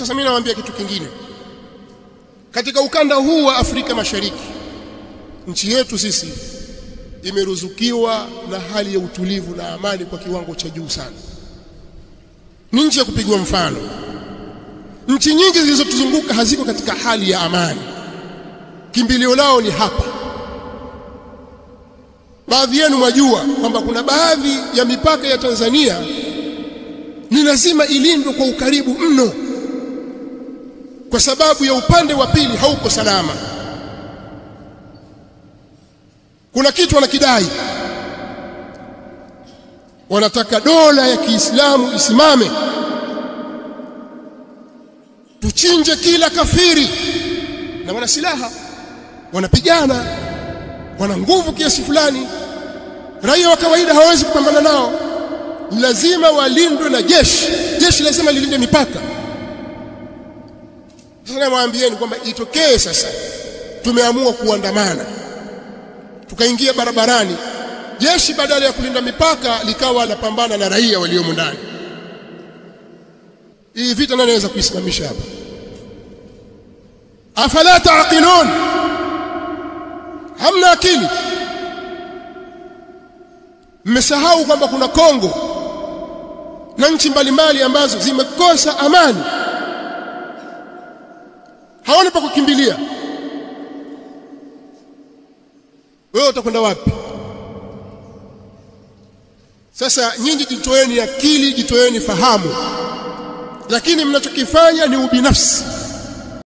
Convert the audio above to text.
Sasa mimi nawaambia kitu kingine. Katika ukanda huu wa Afrika Mashariki, nchi yetu sisi imeruzukiwa na hali ya utulivu na amani kwa kiwango cha juu sana. Ni nchi ya kupigwa mfano. Nchi nyingi zilizotuzunguka haziko katika hali ya amani. Kimbilio lao ni hapa. Baadhi yenu mwajua kwamba kuna baadhi ya mipaka ya Tanzania ni lazima ilindwe kwa ukaribu mno, kwa sababu ya upande wa pili hauko salama. Kuna kitu wanakidai, wanataka dola ya Kiislamu isimame, tuchinje kila kafiri, na wana silaha, wanapigana, wana nguvu kiasi fulani. Raia wa kawaida hawezi kupambana nao, lazima walindwe na jeshi. Jeshi lazima lilinde mipaka. Sasa nawaambieni kwamba itokee sasa tumeamua kuandamana, tukaingia barabarani, jeshi badala ya kulinda mipaka likawa linapambana na raia waliomo ndani. Hii vita nani anaweza kuisimamisha hapa? Afala taaqilun? Hamna akili? Mmesahau kwamba kuna Kongo na nchi mbalimbali ambazo zimekosa amani, hawana pa kukimbilia. Wewe utakwenda wapi? Sasa nyinyi jitoeni akili, jitoeni fahamu, lakini mnachokifanya ni ubinafsi.